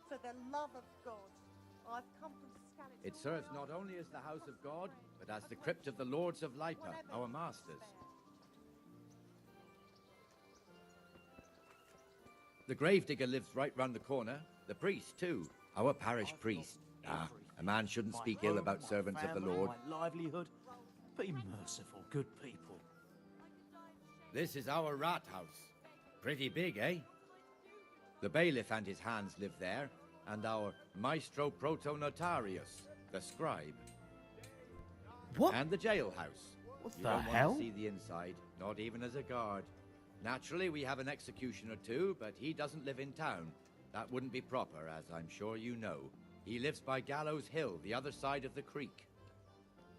For the love of God, I've come from Scallop. It serves not only as the house of God, but as the crypt of the Lords of Lipa, our masters. The gravedigger lives right round the corner. The priest, too. Our parish priest. Ah, a man shouldn't speak ill about servants of the Lord. My livelihood. Be merciful, good people. This is our rat house. Pretty big, eh? The bailiff and his hands live there, and our maestro protonotarius, the scribe. What? And the jailhouse. What You the don't hell? want to see the inside, not even as a guard. Naturally, we have an executioner too, but he doesn't live in town. That wouldn't be proper, as I'm sure you know. He lives by Gallows Hill, the other side of the creek.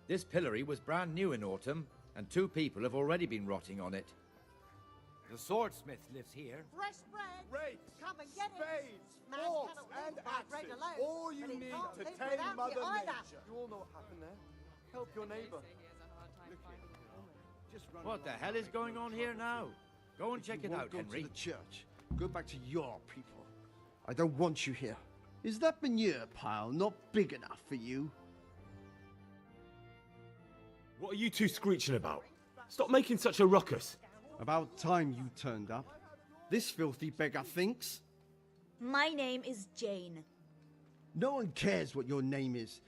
This pillory was brand new in autumn, and 2 people have already been rotting on it. The swordsmith lives here. Fresh bread. Rakes, Come and get it. spades, Man forks, cannot live and by bread axes. alone, All you but he need can't to live tame without Mother you either. Nature. You all know what happened there. Help your neighbor. What the hell is going on here now? Go and check it out, Go Henry. to the church. Go back to your people. I don't want you here. Is that manure pile not big enough for you? What are you two screeching about? Stop making such a ruckus. About time you turned up. This filthy beggar thinks. My name is Jane. No one cares what your name is.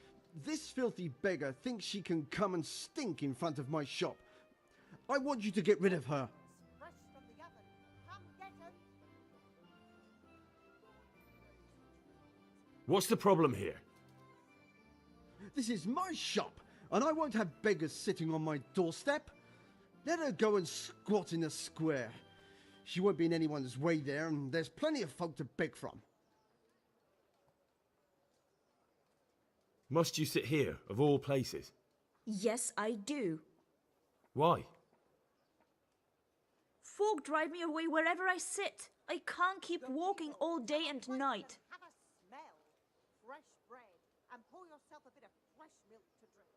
This filthy beggar thinks she can come and stink in front of my shop. I want you to get rid of her. Fresh from the oven. Come get him. What's the problem here? This is my shop, and I won't have beggars sitting on my doorstep. Let her go and squat in a square. She won't be in anyone's way there, and there's plenty of folk to beg from. Must you sit here, of all places? Yes, I do. Why? Folk drive me away wherever I sit. I can't keep walking all day and night. Have a smell. Fresh bread. And pour yourself a bit of fresh milk to drink.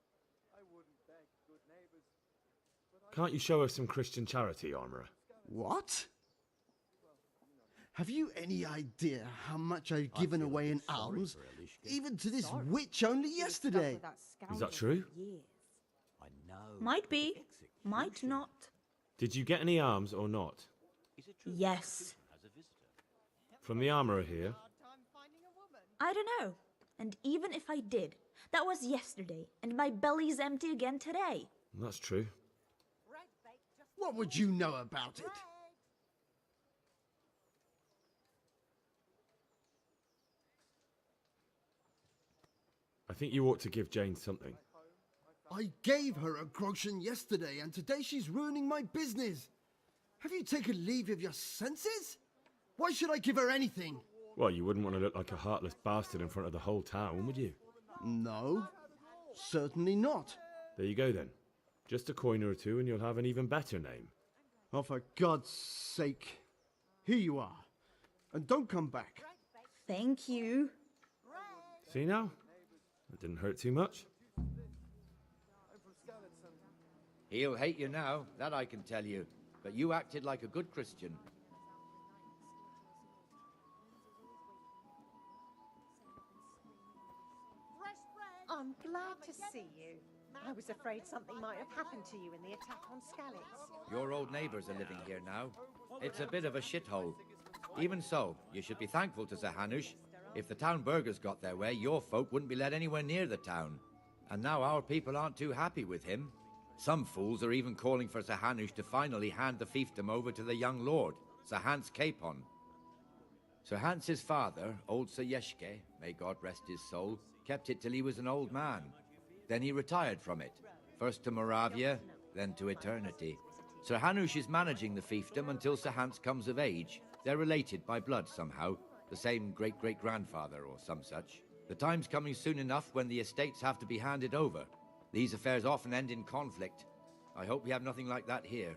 I wouldn't beg, good neighbors. Can't you show us some Christian charity, Armourer? What? Have you any idea how much I've given away in alms? Even to this witch only yesterday. Is that true? I know. Might be, might not. Did you get any alms or not? Yes. From the Armourer here? I don't know. And even if I did, that was yesterday, and my belly's empty again today. That's true. Bread baked just What would you know about it? I think you ought to give Jane something. I gave her a groschen yesterday, and today she's ruining my business. Have you taken leave of your senses? Why should I give her anything? Well, you wouldn't want to look like a heartless bastard in front of the whole town, would you? No, certainly not. There you go then. Just a coin or two and you'll have an even better name. Oh, for God's sake. Here you are. And don't come back. Thank you. See now? That didn't hurt too much. He'll hate you now, that I can tell you. But you acted like a good Christian. fresh bread. I'm glad to see you. I was afraid something might have happened to you in the attack on Skalitz. Your old neighbours are living here now. It's a bit of a shithole. Even so, you should be thankful to Sir Hanush. If the town burghers got their way, your folk wouldn't be let anywhere near the town. And now our people aren't too happy with him. Some fools are even calling for Sir Hanush to finally hand the fiefdom over to the young lord, Sir Hans Capon. Sir Hans's father, old Sir Yeshke, may God rest his soul, kept it till he was an old man. Then he retired from it, first to Moravia, then to eternity. Sir Hanush is managing the fiefdom until Sir Hans comes of age. They're related by blood somehow, the same great-great-grandfather or some such. The time's coming soon enough when the estates have to be handed over. These affairs often end in conflict. I hope we have nothing like that here.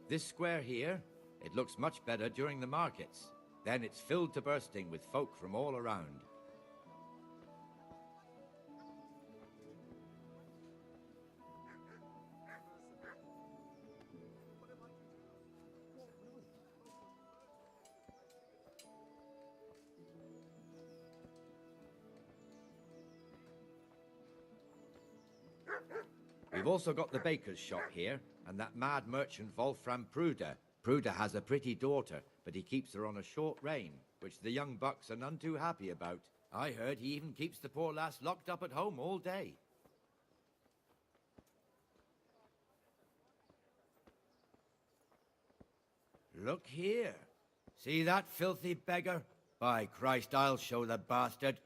This square here, it looks much better during the markets. Then it's filled to bursting with folk from all around. We've also got the baker's shop here, and that mad merchant Wolfram Pruder. Pruder has a pretty daughter, but he keeps her on a short rein, which the young bucks are none too happy about. I heard he even keeps the poor lass locked up at home all day. Look here. See that filthy beggar? By Christ, I'll show the bastard.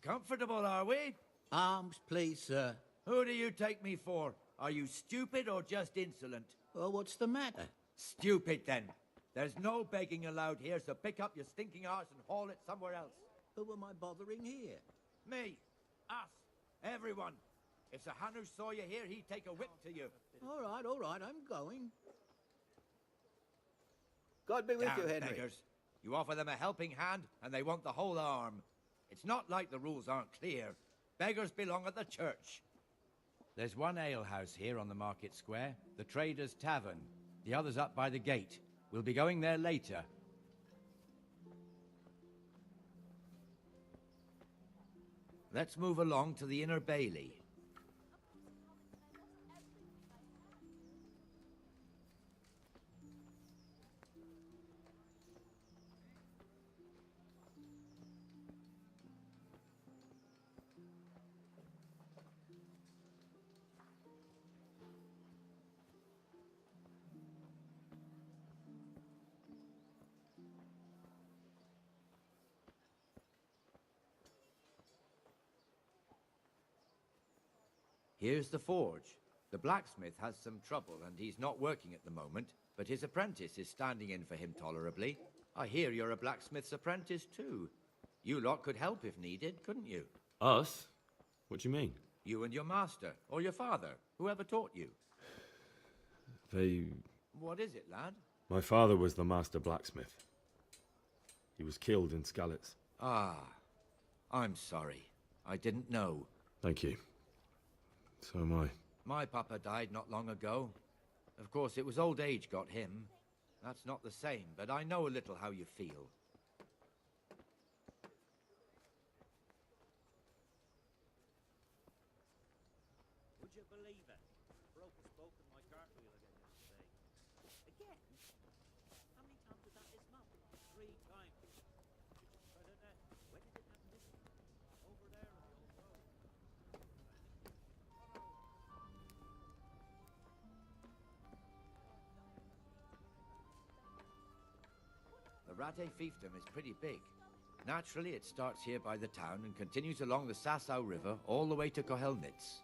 Comfortable, are we? Arms, please, sir. Who do you take me for? Are you stupid or just insolent? Well, what's the matter? Stupid, then. There's no begging allowed here, so pick up your stinking arse and haul it somewhere else. Who am I bothering here? Me. Us. Everyone. If Sir Hanush saw you here, he'd take a whip to you. All right, I'm going. God be with Damn you, Henry. beggars. You offer them a helping hand, and they want the whole arm. It's not like the rules aren't clear. Beggars belong at the church. There's one alehouse here on the market square, the Trader's Tavern. The other's up by the gate. We'll be going there later. Let's move along to the Inner Bailey. Here's the forge. The blacksmith has some trouble and he's not working at the moment, but his apprentice is standing in for him tolerably. I hear you're a blacksmith's apprentice too. You lot could help if needed, couldn't you? Us? What do you mean? You and your master, or your father, whoever taught you. They... What is it, lad? My father was the master blacksmith. He was killed in Skalitz. Ah, I'm sorry. I didn't know. Thank you. So am I. My papa died not long ago. Of course, it was old age got him. That's not the same, but I know a little how you feel. Would you believe it? Broke a spoke in my cartwheel again yesterday. Again? How many times did that this month? 3 times. I don't know. When did it happen this month? Over there on the old road. The Rate fiefdom is pretty big. Naturally, it starts here by the town and continues along the Sasau River all the way to Kohelnitz.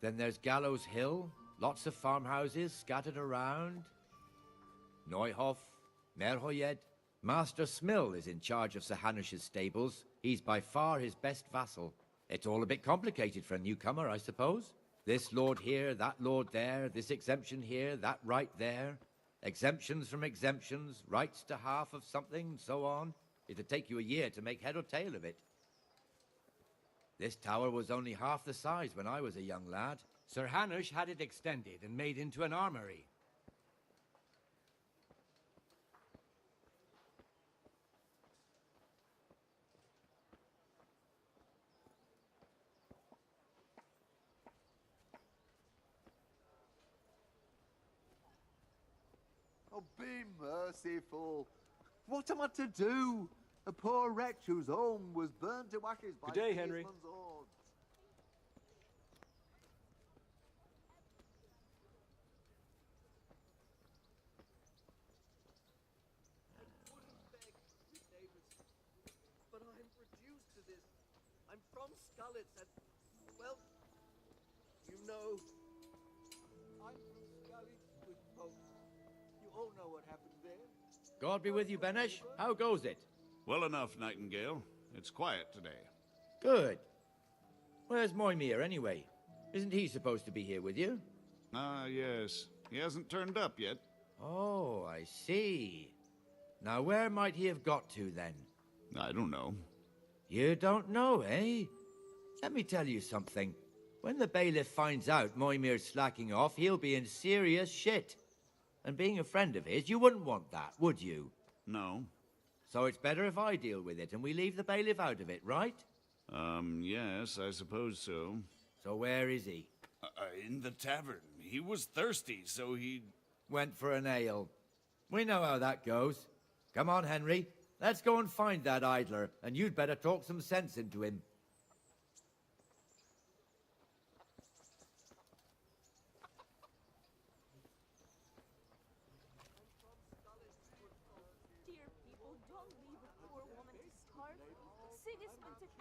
Then there's Gallows Hill, lots of farmhouses scattered around. Neuhof, Merhoyed. Master Smill is in charge of Sir Hanush's stables. He's by far his best vassal. It's all a bit complicated for a newcomer, I suppose. This lord here, that lord there, this exemption here, that right there. Exemptions from exemptions, rights to half of something, so on. It'd take you a year to make head or tail of it. This tower was only half the size when I was a young lad. Sir Hanush had it extended and made into an armory. Oh, be merciful. What am I to do? A poor wretch whose home was burned to ashes by Good day, Henry. Sigismund's hordes. I wouldn't beg, good neighbors, but I'm reduced to this. I'm from Skalitz and, well, you know, I'm from Skalitz, good folk. You all know what happened there. God be with you, Benesh. How goes it? Well enough, Nightingale. It's quiet today. Good. Where's Moimir, anyway? Isn't he supposed to be here with you? Ah, yes. He hasn't turned up yet. Oh, I see. Now, where might he have got to, then? I don't know. You don't know, eh? Let me tell you something. When the bailiff finds out Moimir's slacking off, he'll be in serious shit. And being a friend of his, you wouldn't want that, would you? No. So it's better if I deal with it and we leave the bailiff out of it, right? Yes, I suppose so. So where is he? In the tavern. He was thirsty, so he... Went for an ale. We know how that goes. Come on, Henry. Let's go and find that idler, and you'd better talk some sense into him.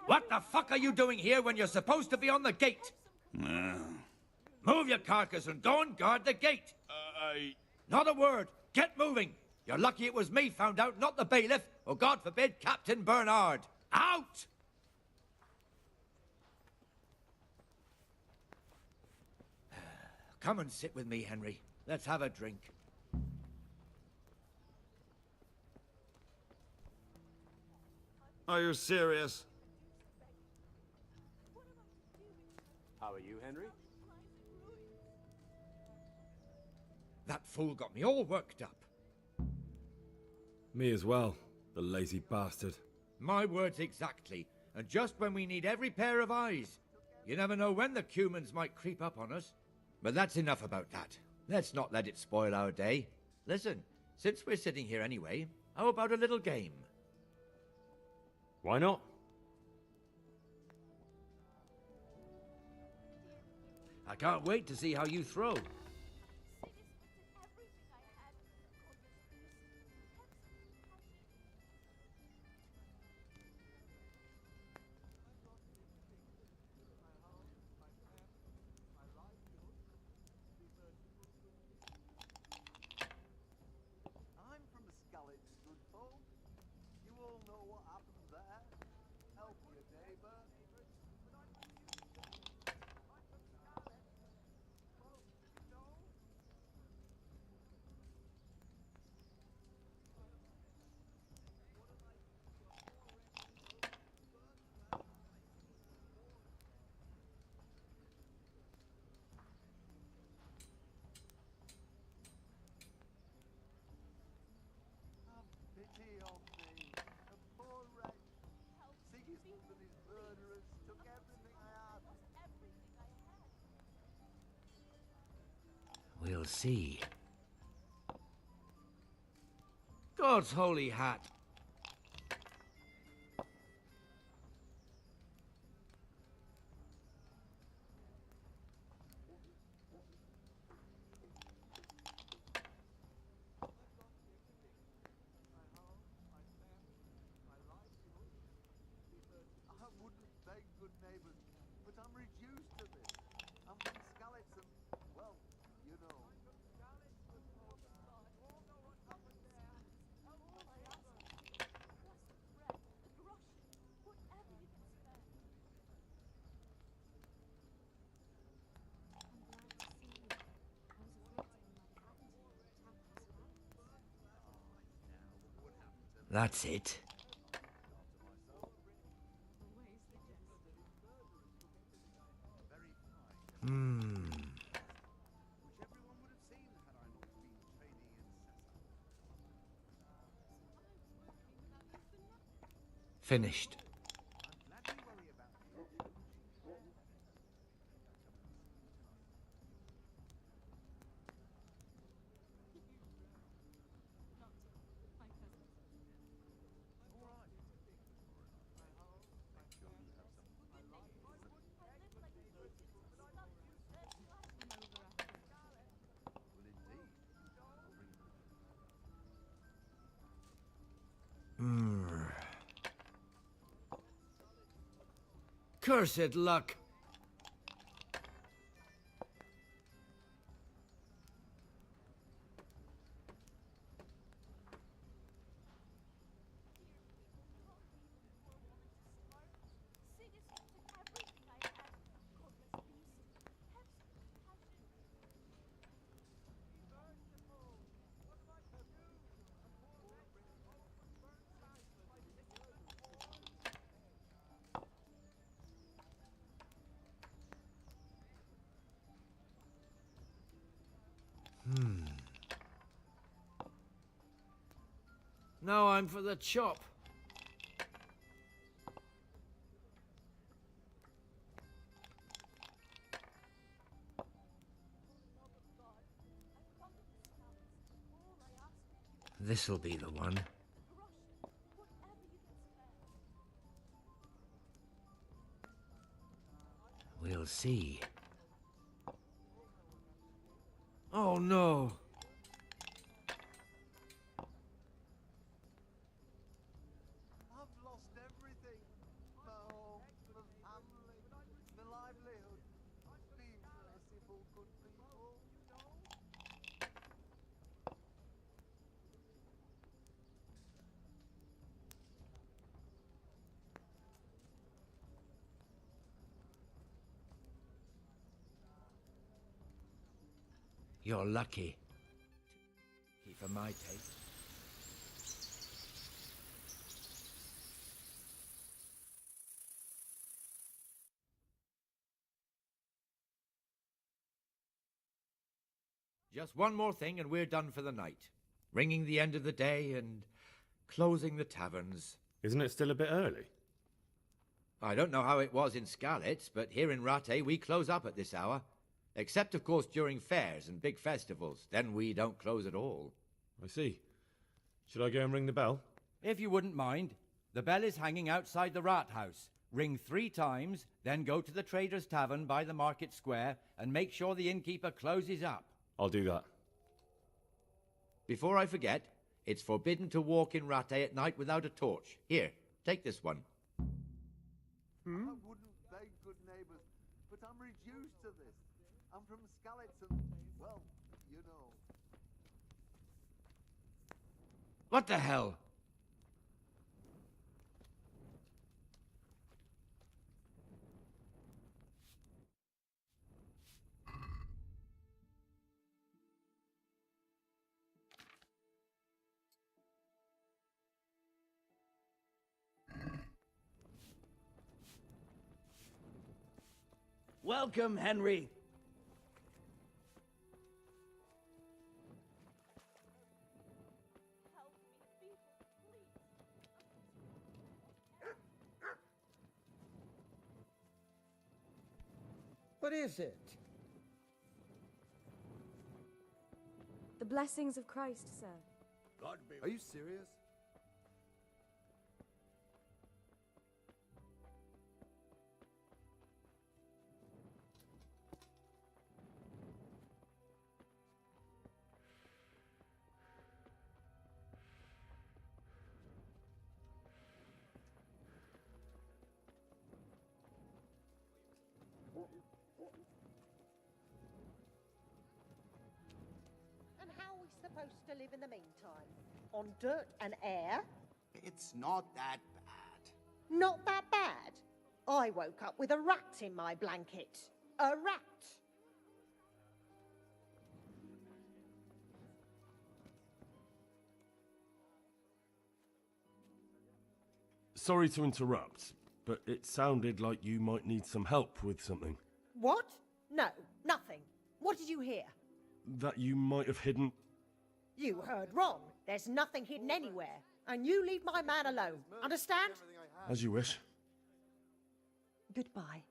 What the fuck are you doing here when you're supposed to be on the gate? Move your carcass and go and guard the gate. Not a word. Get moving. You're lucky it was me found out, not the bailiff, or God forbid, Captain Bernard. Out! Come and sit with me, Henry. Let's have a drink. Are you serious? How are you, Henry? That fool got me all worked up. Me as well, the lazy bastard. My words exactly. And just when we need every pair of eyes. You never know when the Cumans might creep up on us. But that's enough about that. Let's not let it spoil our day. Listen, since we're sitting here anyway, how about a little game? Why not? I can't wait to see how you throw. I'm from the Scullets, good folk. You all know what happened there. Help your neighbor. Pity on me, a poor wretch. Sigismund and his murderers took everything I had. We'll see. God's holy hat. I wouldn't beg good neighbors, but I'm reduced to this. I'm from Scullets and, well, you know. That's it. Which everyone would have seen had I not been training in Sessa. Finished. I'm glad you worry about me. Cursed luck. time for the chop. This'll be the one. We'll see. Oh no! I've lost everything. My home, my family, my livelihood. Be merciful, good people. You're lucky. For my taste. Just one more thing and we're done for the night. Ringing the end of the day and closing the taverns. Isn't it still a bit early? I don't know how it was in Skalitz, but here in Rattay we close up at this hour. Except, of course, during fairs and big festivals. Then we don't close at all. I see. Should I go and ring the bell? If you wouldn't mind. The bell is hanging outside the rat house. Ring 3 times, then go to the Trader's Tavern by the market square and make sure the innkeeper closes up. I'll do that. Before I forget, it's forbidden to walk in Rattay at night without a torch. Here, take this one. I wouldn't beg good neighbours, but I'm reduced to this. I'm from Skalitz and, well, you know. What the hell? Welcome, Henry. What is it? The blessings of Christ, sir. God be. Are you serious? And how are we supposed to live in the meantime? On dirt and air? It's not that bad. Not that bad. I woke up with a rat in my blanket. A rat. Sorry to interrupt, but it sounded like you might need some help with something. What? No, nothing. What did you hear? That you might have hidden. You heard wrong. There's nothing hidden anywhere. And you leave my man alone. Understand? As you wish. Goodbye.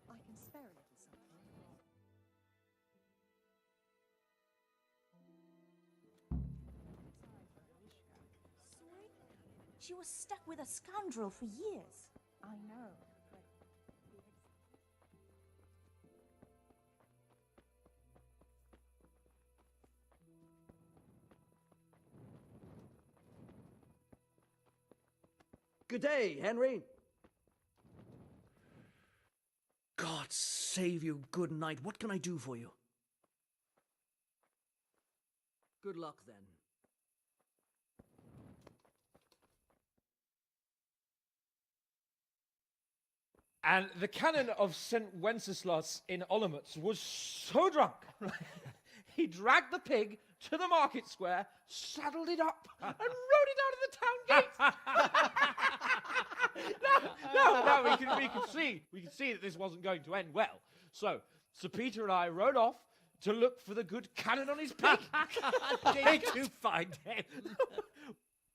I can spare a little something. Sorry? She was stuck with a scoundrel for years. I know, but Good day, Henry. save you, good knight. What can I do for you? Good luck, then. And the canon of St. Wenceslas in Olomouc was so drunk, he dragged the pig to the market square, saddled it up, and rode it out of the town gate. No, we can see that this wasn't going to end well. So, Sir Peter and I rode off to look for the good canon on his pig. Did you find him?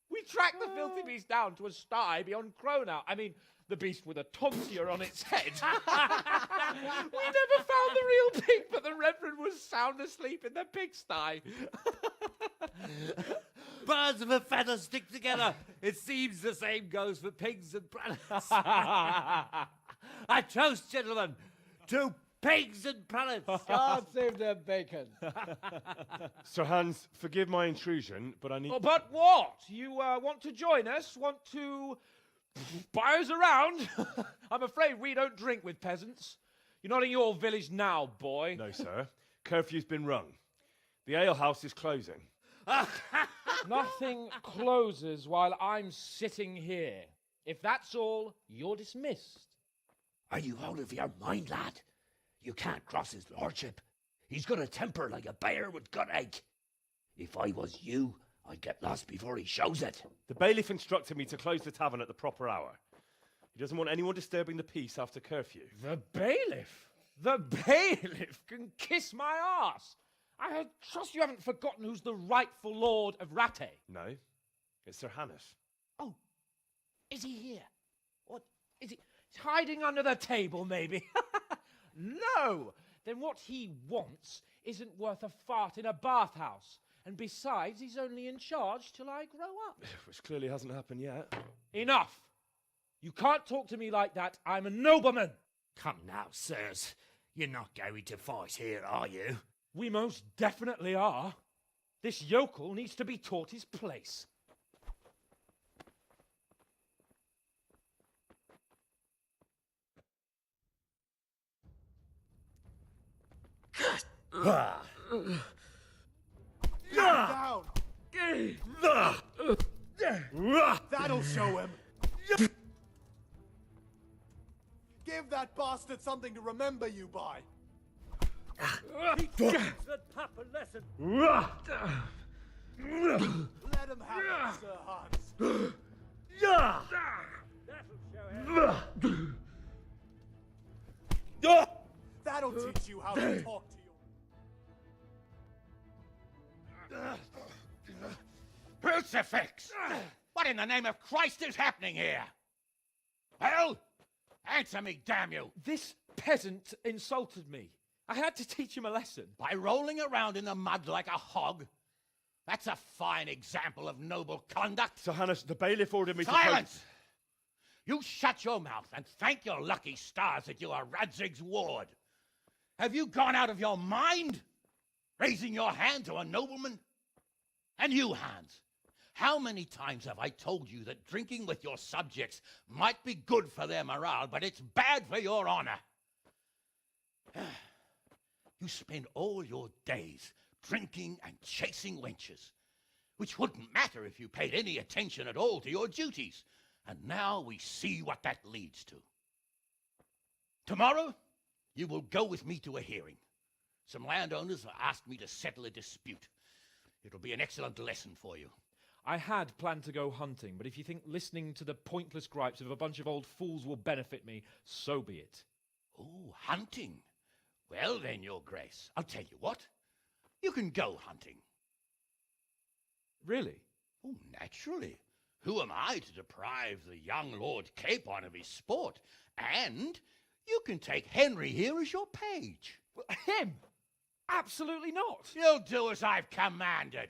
We tracked the filthy beast down to a sty beyond Cronau. I mean, the beast with a tonsure on its head. We never found the real pig, but the Reverend was sound asleep in the pigsty. Birds of a feather stick together. It seems the same goes for pigs and prelates. I toast, gentlemen, to pigs and prelates. God save the bacon. Sir Hans, forgive my intrusion, but I need... Oh, but what? You want to join us? Want to buy us around? I'm afraid we don't drink with peasants. You're not in your village now, boy. No, sir. Curfew's been rung. The alehouse is closing. Nothing closes while I'm sitting here. If that's all, you're dismissed. Are you out of your mind, lad? You can't cross his lordship. He's got a temper like a bear with gut ache. If I was you, I'd get lost before he shows it. The bailiff instructed me to close the tavern at the proper hour. He doesn't want anyone disturbing the peace after curfew. The bailiff? The bailiff can kiss my arse. I trust you haven't forgotten who's the rightful lord of Rattay. No, it's Sir Hannes. Oh, is he here? What, is he hiding under the table, maybe? No! Then what he wants isn't worth a fart in a bathhouse. And besides, he's only in charge till I grow up. Which clearly hasn't happened yet. Enough! You can't talk to me like that. I'm a nobleman. Come now, sirs. You're not going to fight here, are you? We most definitely are. This yokel needs to be taught his place. Down! That'll show him! Give that bastard something to remember you by! Teach that pap a lesson. Let him have it, Sir Hans. That'll show him. That'll teach you how to talk to Crucifix! What in the name of Christ is happening here? Well, answer me, damn you! This peasant insulted me. I had to teach him a lesson. By rolling around in the mud like a hog? That's a fine example of noble conduct. Sir Hannes, the bailiff ordered me to... Silence! You shut your mouth and thank your lucky stars that you are Radzig's ward. Have you gone out of your mind? Raising your hand to a nobleman? And you, Hans, how many times have I told you that drinking with your subjects might be good for their morale, but it's bad for your honor? You spend all your days drinking and chasing wenches, which wouldn't matter if you paid any attention at all to your duties. And now we see what that leads to. Tomorrow, you will go with me to a hearing. Some landowners have asked me to settle a dispute. It'll be an excellent lesson for you. I had planned to go hunting, but if you think listening to the pointless gripes of a bunch of old fools will benefit me, so be it. Oh, hunting. Well then, Your Grace, I'll tell you what. You can go hunting. Really? Oh, naturally. Who am I to deprive the young Lord Capon of his sport? And you can take Henry here as your page. Him? Absolutely not. You'll do as I've commanded.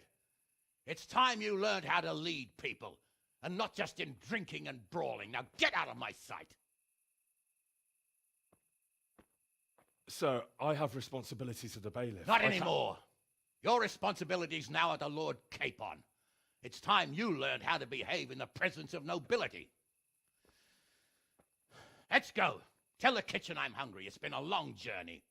It's time you learned how to lead people, and not just in drinking and brawling. Now get out of my sight. Sir, I have responsibilities to the bailiff. Not anymore. Your responsibilities now are to Lord Capon. It's time you learned how to behave in the presence of nobility. Let's go. Tell the kitchen I'm hungry. It's been a long journey.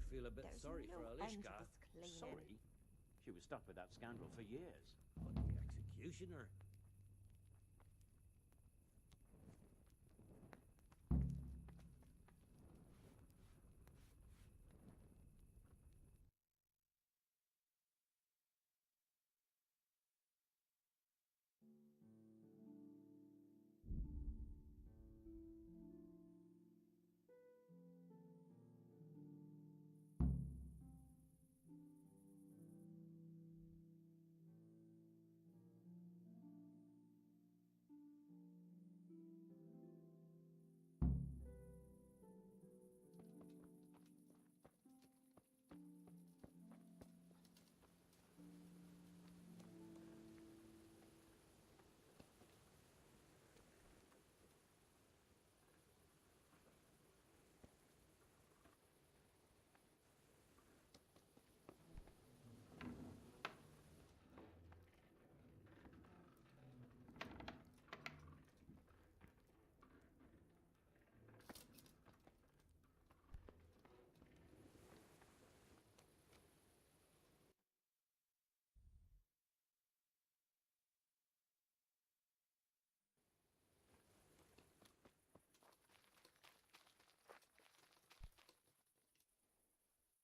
I feel a bit There's sorry no for end to Alishka. this cleaning. Sorry? She was stuck with that scandal for years. But the executioner.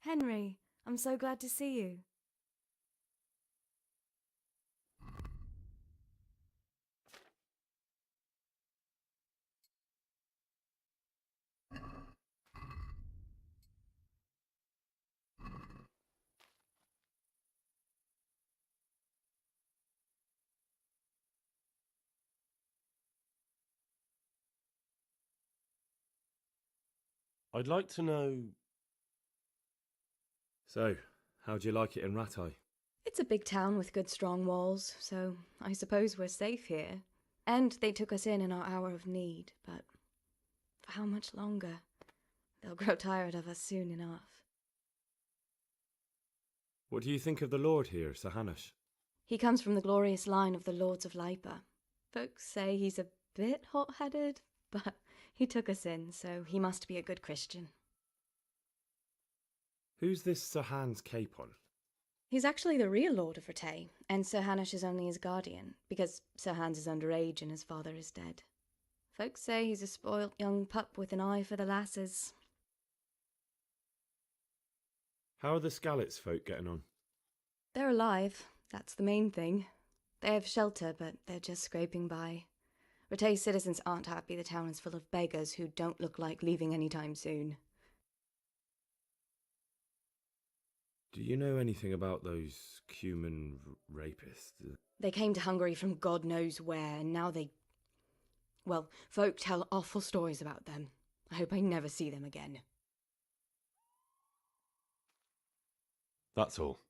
Henry, I'm so glad to see you. I'd like to know. So, how'd you like it in Rattay? It's a big town with good strong walls, so I suppose we're safe here. And they took us in our hour of need, but for how much longer? They'll grow tired of us soon enough. What do you think of the Lord here, Sir Hanush? He comes from the glorious line of the Lords of Lipa. Folks say he's a bit hot-headed, but he took us in, so he must be a good Christian. Who's this Sir Hans Capon? He's actually the real Lord of Rattay, and Sir Hanush is only his guardian, because Sir Hans is underage and his father is dead. Folks say he's a spoilt young pup with an eye for the lasses. How are the Skalitz folk getting on? They're alive, that's the main thing. They have shelter, but they're just scraping by. Rattay citizens aren't happy the town is full of beggars who don't look like leaving anytime soon. Do you know anything about those Cuman rapists? They came to Hungary from God knows where, and now they... Well, folk tell awful stories about them. I hope I never see them again. That's all.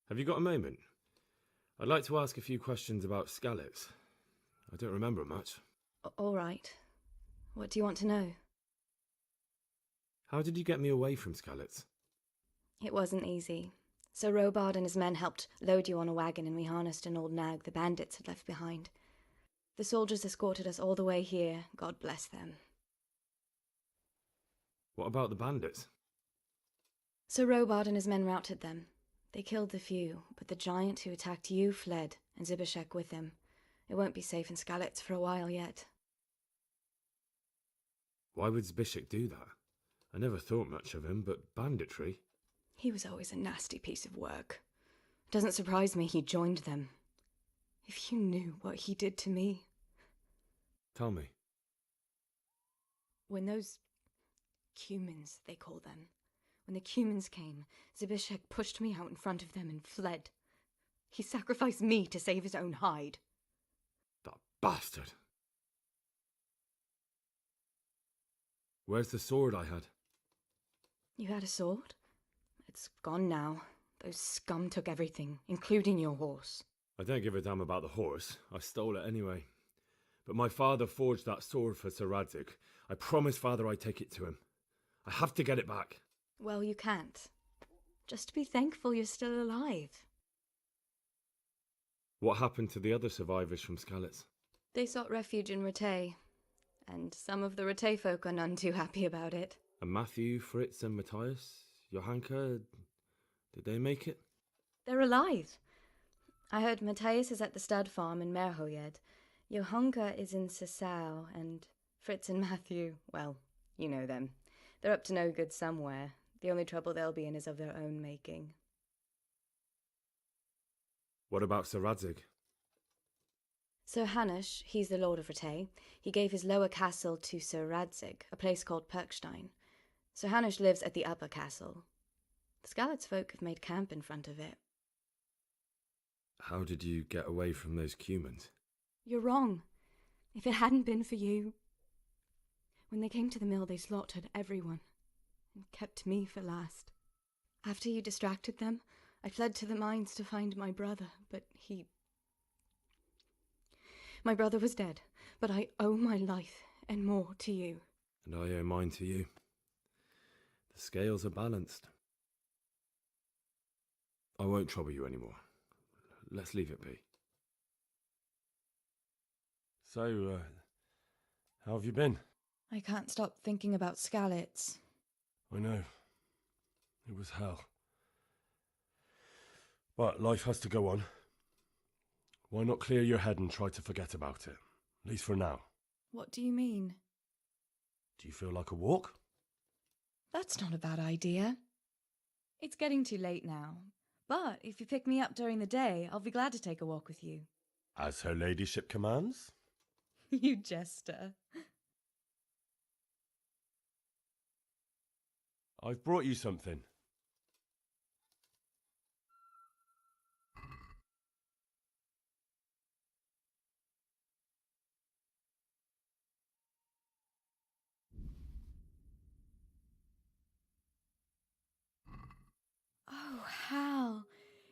Have you got a moment? I'd like to ask a few questions about Skalitz. I don't remember much. All right. What do you want to know? How did you get me away from Skalitz? It wasn't easy. Sir Robard and his men helped load you on a wagon and we harnessed an old nag the bandits had left behind. The soldiers escorted us all the way here, God bless them. What about the bandits? Sir Robard and his men routed them. They killed the few, but the giant who attacked you fled, and Zibashek with him. It won't be safe in Skalitz for a while yet. Why would Zbyszek do that? I never thought much of him, but banditry? He was always a nasty piece of work. It doesn't surprise me he joined them. If you knew what he did to me. Tell me. When those humans, they call them, when the humans came, Zbyszek pushed me out in front of them and fled. He sacrificed me to save his own hide. That bastard. Where's the sword I had? You had a sword? It's gone now. Those scum took everything, including your horse. I don't give a damn about the horse. I stole it anyway. But my father forged that sword for Sir Radzig. I promised father I'd take it to him. I have to get it back. Well, you can't. Just be thankful you're still alive. What happened to the other survivors from Skalitz? They sought refuge in Ratay, and some of the Ratay folk are none too happy about it. And Matthew, Fritz and Matthias? Johanka? Did they make it? They're alive. I heard Matthias is at the stud farm in Merhojed. Johanka is in Sasau, and Fritz and Matthew, well, you know them. They're up to no good somewhere. The only trouble they'll be in is of their own making. What about Sir Radzig? Sir Hanush, he's the Lord of Ratay. He gave his lower castle to Sir Radzig, a place called Perkstein. Sir Hanush lives at the upper castle. The Skalitz folk have made camp in front of it. How did you get away from those humans? You're wrong. If it hadn't been for you... When they came to the mill, they slaughtered everyone, and kept me for last. After you distracted them, I fled to the mines to find my brother, but he... My brother was dead, but I owe my life and more to you. And I owe mine to you. The scales are balanced. I won't trouble you anymore. Let's leave it be. So, how have you been? I can't stop thinking about Skalitz. I know. It was hell. But life has to go on. Why not clear your head and try to forget about it? At least for now. What do you mean? Do you feel like a walk? That's not a bad idea. It's getting too late now. But if you pick me up during the day, I'll be glad to take a walk with you. As her ladyship commands? You jester. I've brought you something. Oh, Hal.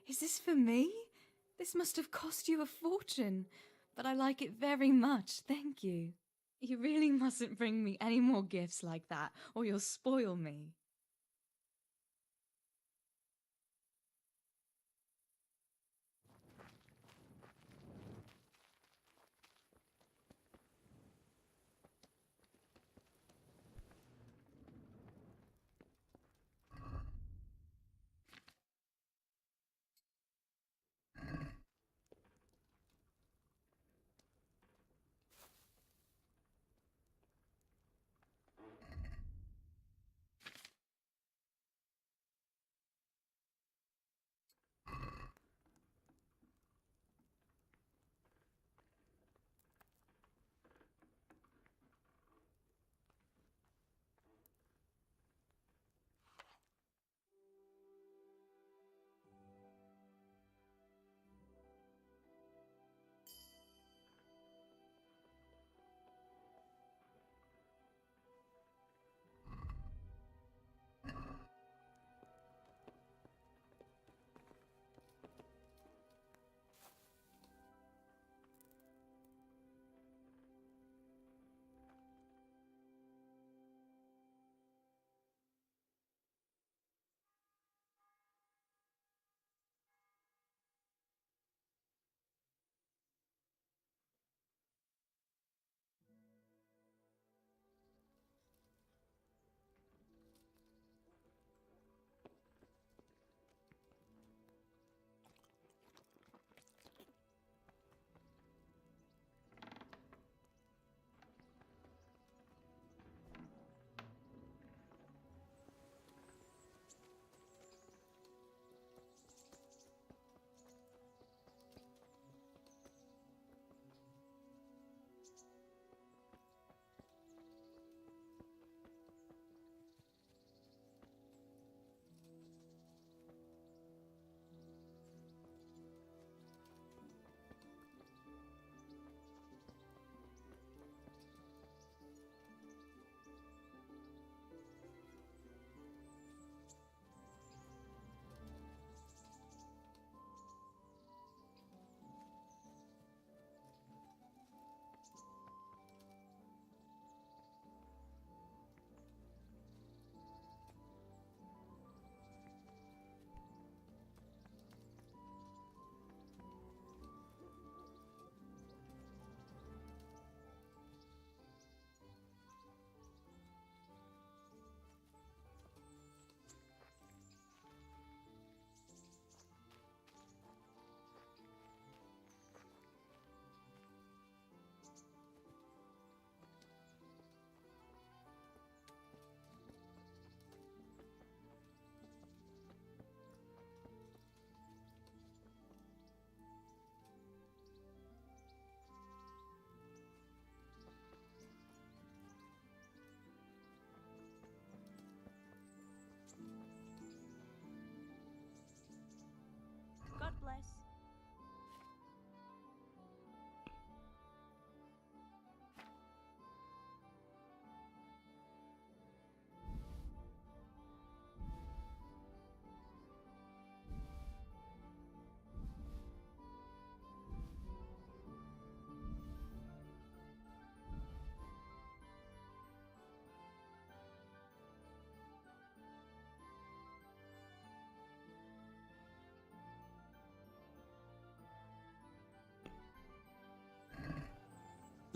Is this for me? This must have cost you a fortune. But I like it very much, thank you. You really mustn't bring me any more gifts like that, or you'll spoil me.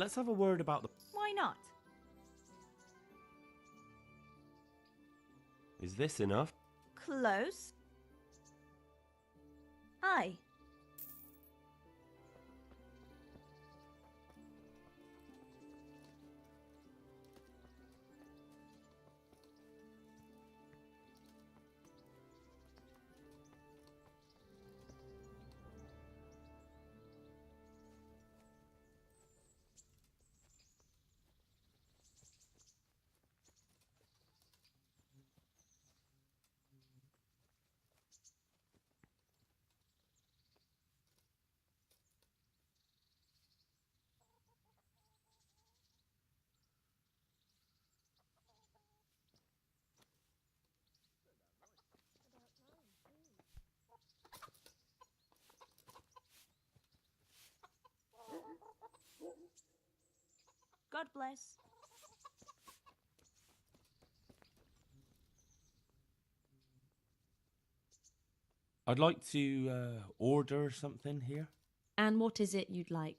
let's have a word about the... Why not? Is this enough? Close. Hi. God bless. I'd like to order something here. And what is it you'd like?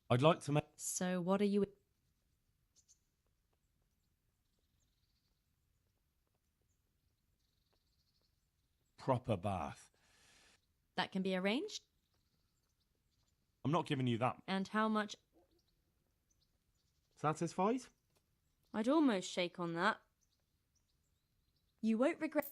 I'd like to make... So what are you... proper bath. That can be arranged? I'm not giving you that. And how much... Satisfied? I'd almost shake on that. You won't regret...